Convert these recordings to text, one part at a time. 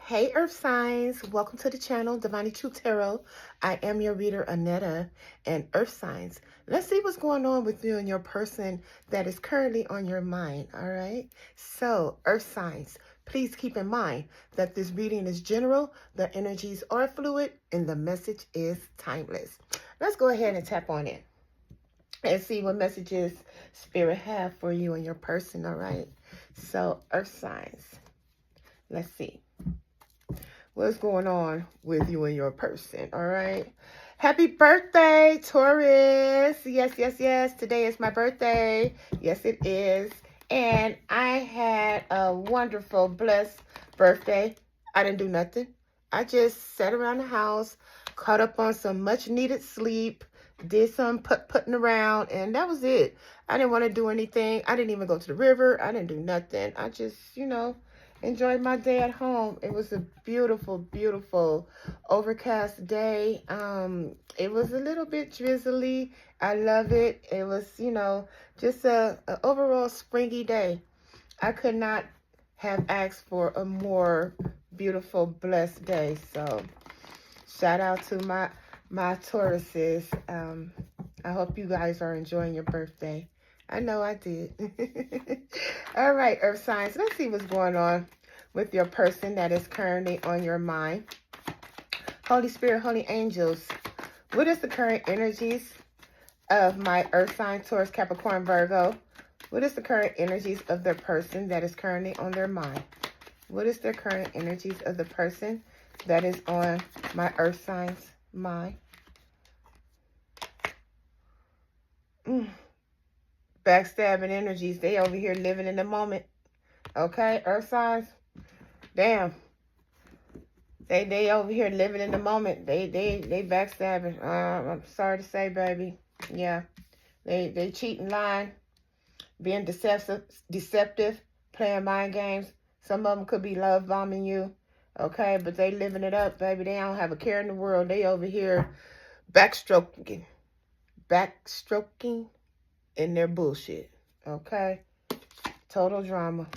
Hey Earth Signs, welcome to the channel, Divine Truth Tarot. I am your reader, Anetta, and Earth Signs. Let's see what's going on with you and your person that is currently on your mind, all right? So, Earth Signs, please keep in mind that this reading is general, the energies are fluid, and the message is timeless. Let's go ahead and tap on it and see what messages Spirit have for you and your person, all right? So, Earth Signs, let's see what's going on with you and your person, all right? Happy birthday, Taurus. Yes. Today is my birthday. Yes, it is. And I had a wonderful, blessed birthday. I didn't do nothing. I just sat around the house, caught up on some much-needed sleep, did some putting around, and that was it. I didn't want to do anything. I didn't even go to the river. I didn't do nothing. I just, enjoyed my day at home. It was a beautiful, beautiful overcast day. It was a little bit drizzly. I love it. It was, just a overall springy day. I could not have asked for a more beautiful, blessed day. So shout out to my Tauruses. I hope you guys are enjoying your birthday. I know I did. All right, Earth Signs. Let's see what's going on with your person that is currently on your mind. Holy Spirit, Holy Angels, what is the current energies of my Earth sign, Taurus, Capricorn, Virgo? What is the current energies of their person that is currently on their mind? What is the current energies of the person that is on my Earth signs mind? Backstabbing energies. They over here living in the moment. Okay, Earth signs. Damn. They over here living in the moment. They backstabbing. I'm sorry to say, baby. Yeah. They cheating, lying, being deceptive, playing mind games. Some of them could be love bombing you. Okay, but they living it up, baby. They don't have a care in the world. They over here backstroking in their bullshit. Okay? Total drama.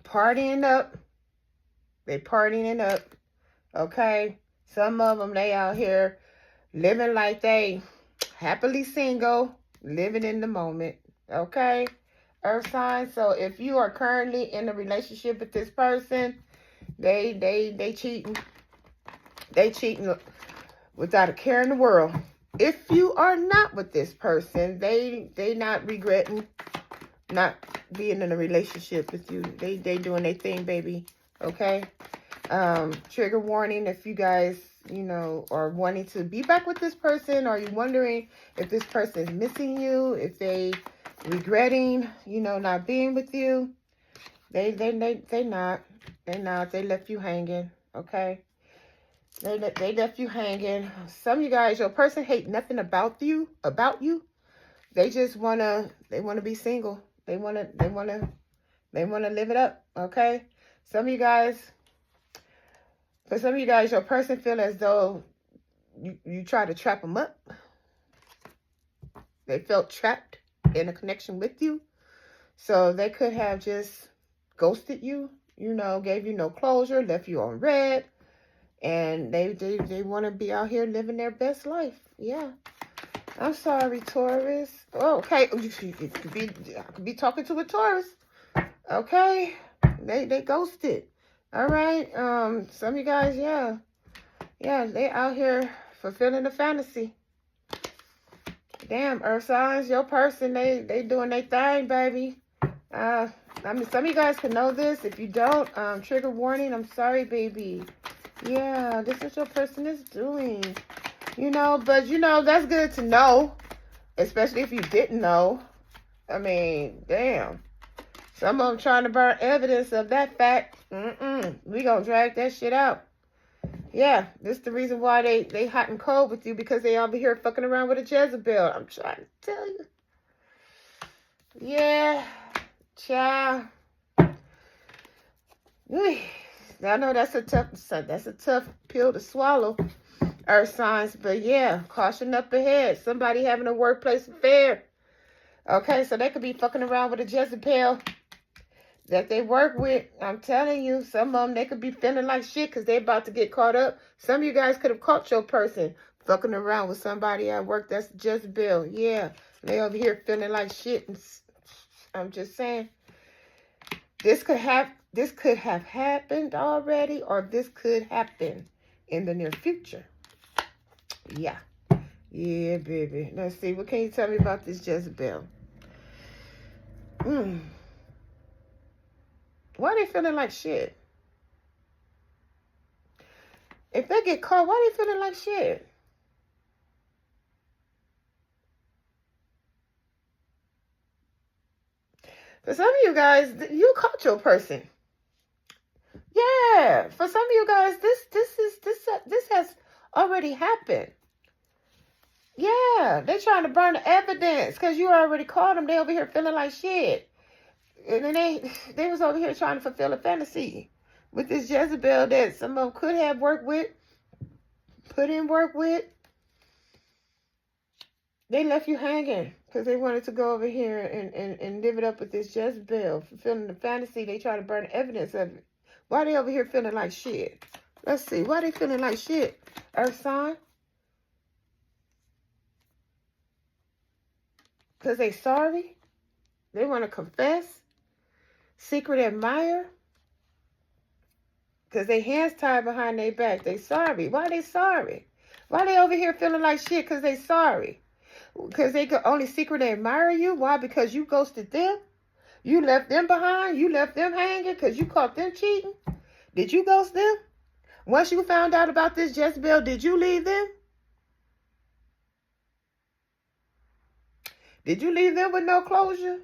Partying up. They partying up. Okay? Some of them, they out here living like they happily single, living in the moment. Okay? Earth sign. So if you are currently in a relationship with this person, they cheating. They cheating without a care in the world. If you are not with this person, they not regretting not being in a relationship with you. They doing their thing, baby. Okay? Trigger warning if you guys, are wanting to be back with this person, or you wondering if this person is missing you, if they regretting, not being with you. They not. They left you hanging. Okay? They left you hanging. Some of you guys, your person hate nothing about you. They just wanna be single. They wanna live it up. Okay. For some of you guys, your person feel as though you try to trap them up. They felt trapped in a connection with you, so they could have just ghosted you. Gave you no closure, left you on red. And they want to be out here living their best life. Yeah. I'm sorry, Taurus. Oh, okay. I could be talking to a Taurus. Okay. They ghosted. All right. Some of you guys, yeah. Yeah, they out here fulfilling the fantasy. Damn, Earth signs, your person, they doing their thing, baby. Some of you guys can know this. If you don't, trigger warning. I'm sorry, baby. Yeah, this is what your person is doing. But that's good to know. Especially if you didn't know. I mean, damn. Some of them trying to burn evidence of that fact. We gonna drag that shit out. Yeah, this is the reason why they hot and cold with you, because they over here fucking around with a Jezebel. I'm trying to tell you. Yeah, child. I know that's a tough pill to swallow, Earth signs, but yeah, caution up ahead. Somebody having a workplace affair. Okay, so they could be fucking around with a Jezebel. that they work with. I'm telling you, some of them, they could be feeling like shit because they're about to get caught up. Some of you guys could have caught your person fucking around with somebody at work that's Jezebel. Yeah, they over here feeling like shit. And I'm just saying, this could have happened already, or this could happen in the near future. Yeah. Yeah, baby. Let's see. What can you tell me about this Jezebel? Why are they feeling like shit? If they get caught, why are they feeling like shit? For some of you guys, you caught your person. Yeah. For some of you guys, this has already happened. Yeah, they're trying to burn the evidence because you already caught them. They over here feeling like shit. And then they was over here trying to fulfill a fantasy with this Jezebel that some of them could have worked with, put in work with. They left you hanging because they wanted to go over here and live it up with this Jezebel, fulfilling the fantasy. They try to burn the evidence of it. Why they over here feeling like shit? Let's see. Why they feeling like shit? Earth sign? Because they sorry? They want to confess? Secret admire? Because they hands tied behind their back. They sorry. Why they sorry? Why they over here feeling like shit? Because they sorry. Because they could only secretly admire you. Why? Because you ghosted them. You left them behind. You left them hanging because you caught them cheating. Did you ghost them? Once you found out about this Jezebel, did you leave them? Did you leave them with no closure?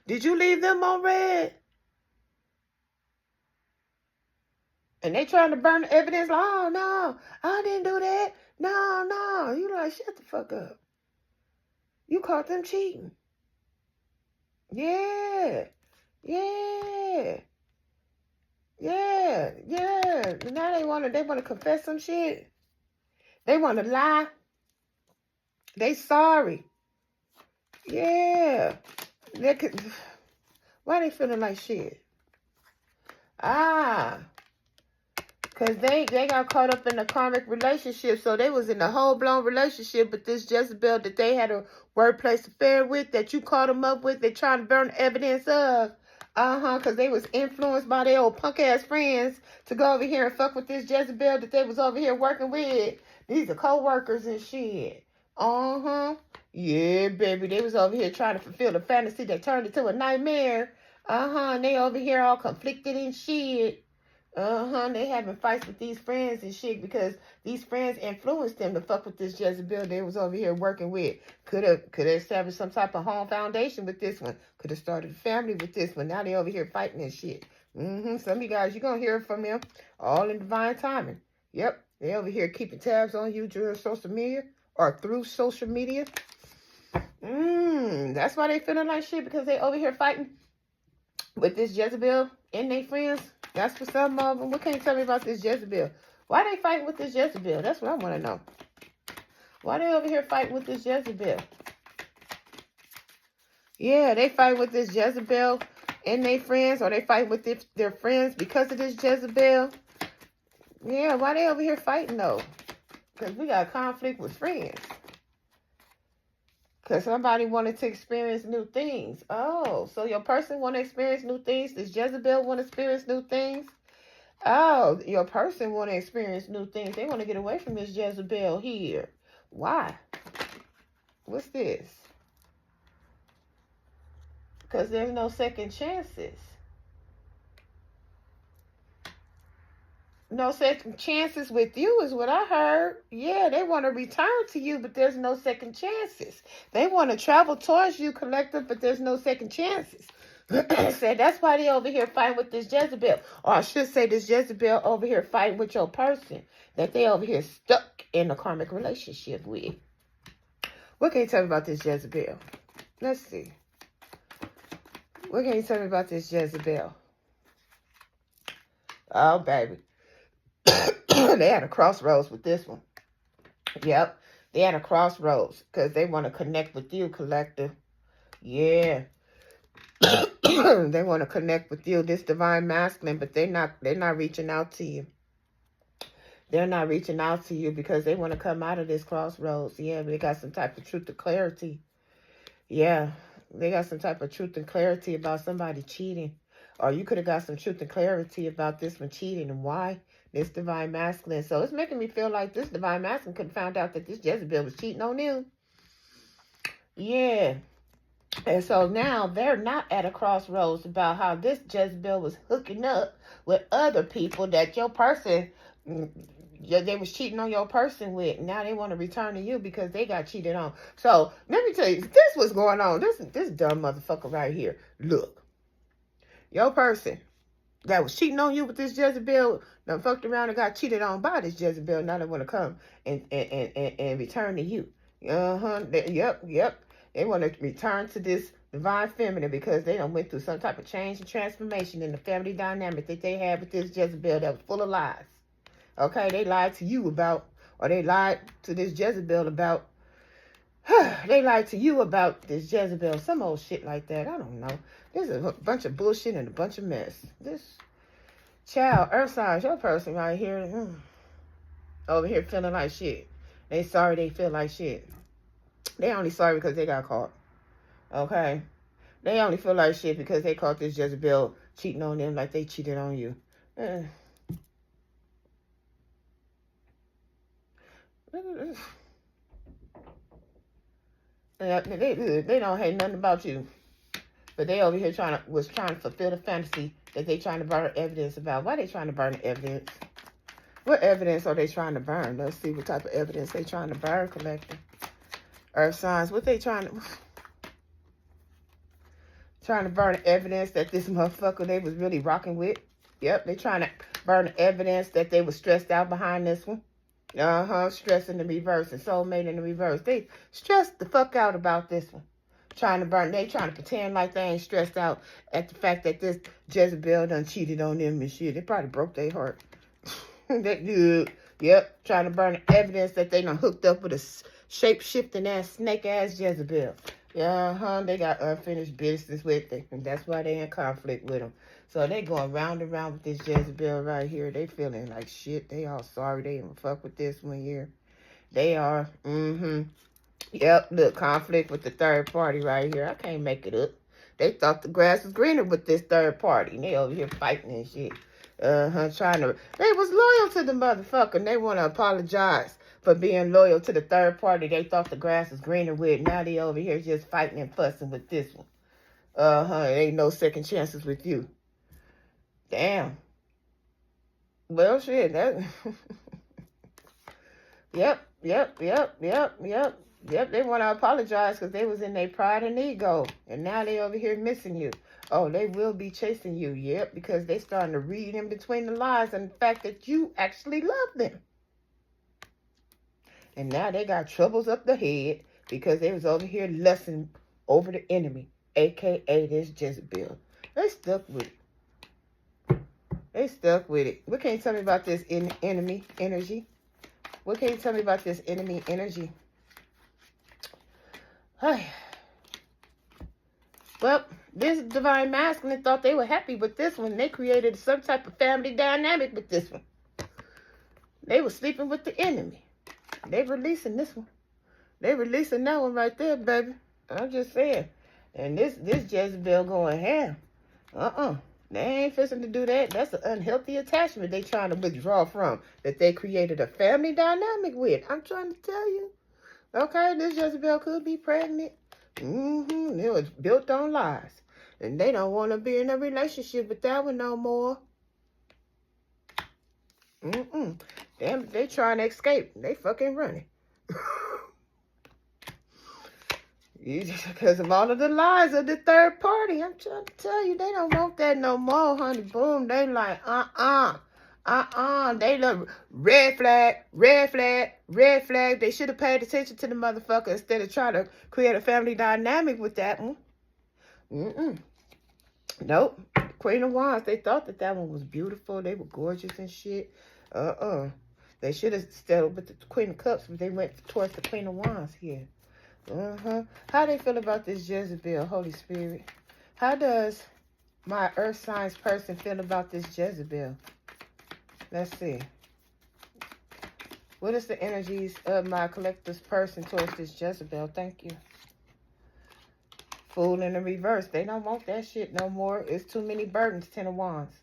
Did you leave them on red? And they trying to burn the evidence. Like, oh, no, I didn't do that. No. You like, shut the fuck up. You caught them cheating. Yeah. Now they want to confess some shit. They want to lie. They sorry. Yeah. Why they feeling like shit? Because they got caught up in a karmic relationship. So they was in a whole-blown relationship with this Jezebel that they had a workplace affair with, that you caught them up with. They trying to burn evidence of. Because they was influenced by their old punk-ass friends to go over here and fuck with this Jezebel that they was over here working with. These are co-workers and shit. Yeah, baby. They was over here trying to fulfill the fantasy that turned into a nightmare. And they over here all conflicted and shit. They having fights with these friends and shit because these friends influenced them to fuck with this Jezebel they was over here working with. Could have established some type of home foundation with this one. Could have started a family with this one. Now they over here fighting and shit. Some of you guys, you're going to hear from them all in divine timing. Yep. They over here keeping tabs on you during social media or through social media. That's why they feeling like shit, because they over here fighting with this Jezebel and they friends. That's for some of them. What can you tell me about this Jezebel? Why they fighting with this Jezebel? That's what I want to know. Why they over here fighting with this Jezebel? Yeah, they fight with this Jezebel and they friends, or they fight with their friends because of this Jezebel. Yeah, why they over here fighting though? Because we got conflict with friends. Because somebody wanted to experience new things. Oh, so your person want to experience new things? Does Jezebel want to experience new things? Oh, your person want to experience new things. They want to get away from this Jezebel here. Why? What's this? Because there's no second chances. No second chances with you is what I heard. Yeah, they want to return to you, but there's no second chances. They want to travel towards you, collective, but there's no second chances. So that's why they over here fighting with this Jezebel. Or I should say this Jezebel over here fighting with your person that they over here stuck in a karmic relationship with. What can you tell me about this Jezebel? Let's see. What can you tell me about this Jezebel? Oh, baby. They had a crossroads with this one. Yep. They had a crossroads because they want to connect with you, collective. Yeah. They want to connect with you, this divine masculine, but they're not reaching out to you. They're not reaching out to you because they want to come out of this crossroads. Yeah, they got some type of truth and clarity. Yeah, they got some type of truth and clarity about somebody cheating. Or you could have got some truth and clarity about this one cheating and why. This divine masculine. So it's making me feel like this divine masculine could have found out that this Jezebel was cheating on them. Yeah. And so now they're not at a crossroads about how this Jezebel was hooking up with other people that your person, they was cheating on your person with. Now they want to return to you because they got cheated on. So let me tell you, this was going on. This dumb motherfucker right here. Look, your person that was cheating on you with this Jezebel done fucked around and got cheated on by this Jezebel. Now they want to come and return to you. Yep. They want to return to this divine feminine because they done went through some type of change and transformation in the family dynamic that they had with this Jezebel that was full of lies. Okay, they lied to you about, or they lied to this Jezebel about, they lied to you about this Jezebel, some old shit like that. I don't know. There's a bunch of bullshit and a bunch of mess. This child, earth signs, your person right here, over here feeling like shit. They sorry they feel like shit. They only sorry because they got caught. Okay? They only feel like shit because they caught this Jezebel cheating on them like they cheated on you. They don't hate nothing about you. But they over here was trying to fulfill the fantasy that they trying to burn evidence about. Why they trying to burn the evidence? What evidence are they trying to burn? Let's see what type of evidence they trying to burn, collective. Earth signs, what they trying to burn evidence that this motherfucker they was really rocking with. Yep, they trying to burn evidence that they was stressed out behind this one. Stress in the reverse and soulmate in the reverse. They stressed the fuck out about this one. They trying to pretend like they ain't stressed out at the fact that this Jezebel done cheated on them and shit. They probably broke their heart. That dude, yep, trying to burn evidence that they done hooked up with a shape-shifting ass, snake-ass Jezebel. Yeah, they got unfinished business with it, and that's why they in conflict with them. So they going round and round with this Jezebel right here. They feeling like shit. They all sorry they even fuck with this one here. They are, Yep, look, conflict with the third party right here. I can't make it up. They thought the grass was greener with this third party. And they over here fighting and shit. They was loyal to the motherfucker. And they want to apologize for being loyal to the third party they thought the grass was greener with. Now they over here just fighting and fussing with this one. Ain't no second chances with you. Damn. Well, shit, that... Yep, they want to apologize because they was in their pride and ego. And now they over here missing you. Oh, they will be chasing you. Yep, because they starting to read in between the lines and the fact that you actually love them. And now they got troubles up the head because they was over here lusting over the enemy, a.k.a. this Jezebel. They stuck with it. What can you tell me about this enemy energy? What can you tell me about this enemy energy? Well, this divine masculine thought they were happy with this one. They created some type of family dynamic with this one. They were sleeping with the enemy. They releasing this one. They releasing that one right there, baby. I'm just saying. And this Jezebel going ham. They ain't fixing to do that. That's an unhealthy attachment they trying to withdraw from. That they created a family dynamic with. I'm trying to tell you. Okay, this Jezebel could be pregnant. It was built on lies. And they don't want to be in a relationship with that one no more. Damn, they trying to escape. They fucking running. Because of all of the lies of the third party. I'm trying to tell you, they don't want that no more, honey. Boom. They like, They look red flag. They should have paid attention to the motherfucker instead of trying to create a family dynamic with that one. Nope. Queen of Wands, they thought that one was beautiful. They were gorgeous and shit. They should have stayed with the Queen of Cups, but they went towards the Queen of Wands here. How they feel about this Jezebel, Holy Spirit? How does my earth signs person feel about this Jezebel? Let's see. What is the energies of my collective's person towards this Jezebel? Thank you. Fool in the reverse. They don't want that shit no more. It's too many burdens. 10 of Wands.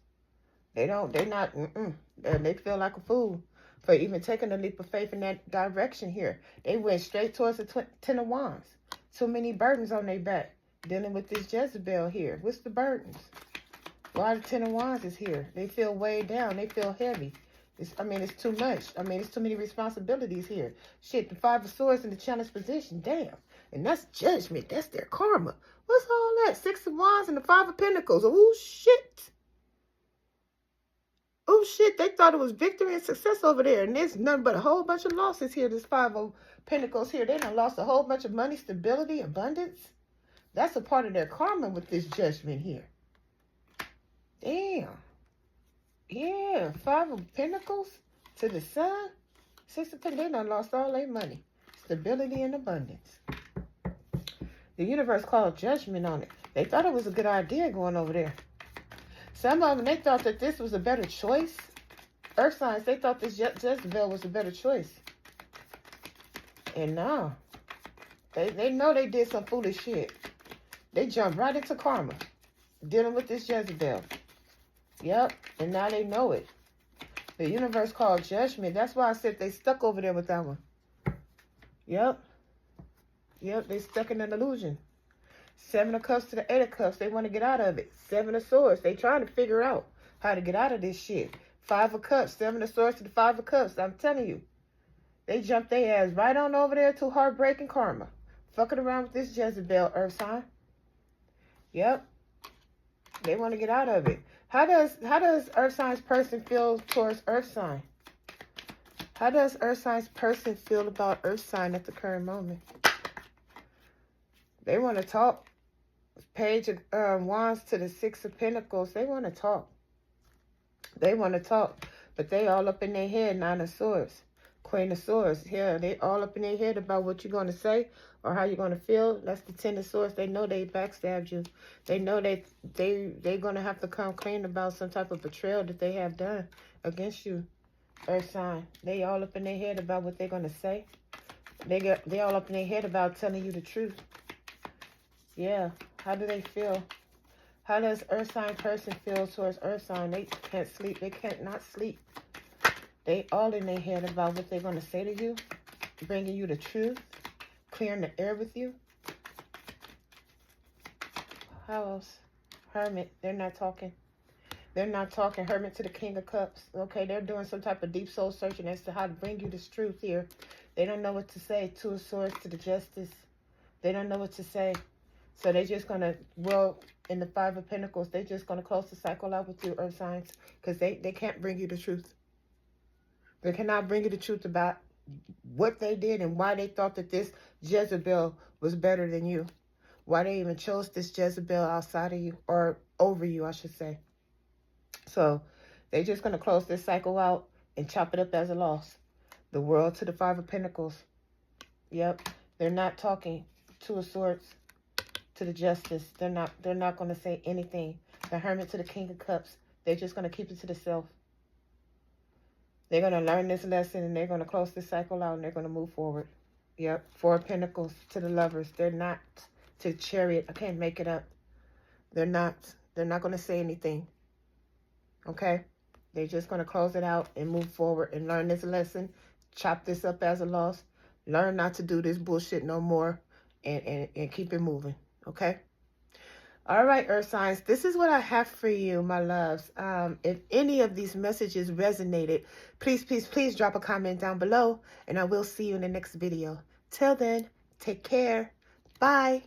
They not, they feel like a fool for even taking a leap of faith in that direction here. They went straight towards the 10 of Wands. Too many burdens on their back. Dealing with this Jezebel here. What's the burdens? Why the 10 of Wands is here? They feel weighed down. They feel heavy. It's too much. It's too many responsibilities here. Shit, the 5 of Swords in the challenge position. Damn. And that's judgment. That's their karma. What's all that? 6 of Wands and the 5 of Pentacles. Oh, shit. Oh, shit. They thought it was victory and success over there. And there's nothing but a whole bunch of losses here. This 5 of Pentacles here. They done lost a whole bunch of money, stability, abundance. That's a part of their karma with this judgment here. Damn. Yeah. 5 of Pentacles to the Sun. 6 of Pentacles. They done lost all their money. Stability and abundance. The universe called judgment on it. They thought it was a good idea going over there. Some of them, they thought that this was a better choice. Earth signs, they thought this Jezebel was a better choice. And no. They know they did some foolish shit. They jumped right into karma. Dealing with this Jezebel. Yep. And now they know it. The universe called judgment. That's why I said they stuck over there with that one. Yep. Yep, they stuck in an illusion. 7 of Cups to the 8 of Cups. They want to get out of it. 7 of Swords. They trying to figure out how to get out of this shit. 5 of Cups. 7 of Swords to the 5 of Cups. I'm telling you. They jumped their ass right on over there to heartbreaking karma. Fucking around with this Jezebel, Earth sign. Yep. They want to get out of it. How does Earth sign's person feel towards Earth sign? How does Earth sign's person feel about Earth sign at the current moment? They want to talk. Page of Wands to the 6 of Pentacles. They want to talk. They want to talk. But they all up in their head. 9 of Swords. Queen of Swords. Yeah, they all up in their head about what you're going to say or how you're going to feel. That's the 10 of Swords. They know they backstabbed you. They know they're going to have to come clean about some type of betrayal that they have done against you, Earth sign. They all up in their head about what they're going to say. They all up in their head about telling you the truth. Yeah. How do they feel? How does Earth sign person feel towards Earth sign? They can't sleep. They can't not sleep. They all in their head about what they're going to say to you. Bringing you the truth. Clearing the air with you. How else? Hermit. They're not talking. They're not talking. Hermit to the King of Cups. Okay, they're doing some type of deep soul searching as to how to bring you this truth here. They don't know what to say. 2 of Swords to the Justice. They don't know what to say. So they're just going to, well, in the 5 of Pentacles, they're just going to close the cycle out with you, Earth signs, because they can't bring you the truth. They cannot bring you the truth about what they did and why they thought that this Jezebel was better than you. Why they even chose this Jezebel outside of you, or over you, I should say. So they're just going to close this cycle out and chop it up as a loss. The World to the 5 of Pentacles. Yep. They're not talking. 2 of Swords to the Justice. They're not going to say anything. The Hermit to the King of Cups. They're just going to keep it to themselves. They're going to learn this lesson and they're going to close this cycle out and they're going to move forward. Yep. 4 of Pentacles to the Lovers. They're not to the Chariot. I can't make it up. They're not going to say anything. Okay? They're just going to close it out and move forward and learn this lesson. Chop this up as a loss. Learn not to do this bullshit no more and keep it moving. Okay? All right, Earth signs. This is what I have for you, my loves. If any of these messages resonated, please drop a comment down below, and I will see you in the next video. Till then, take care. Bye.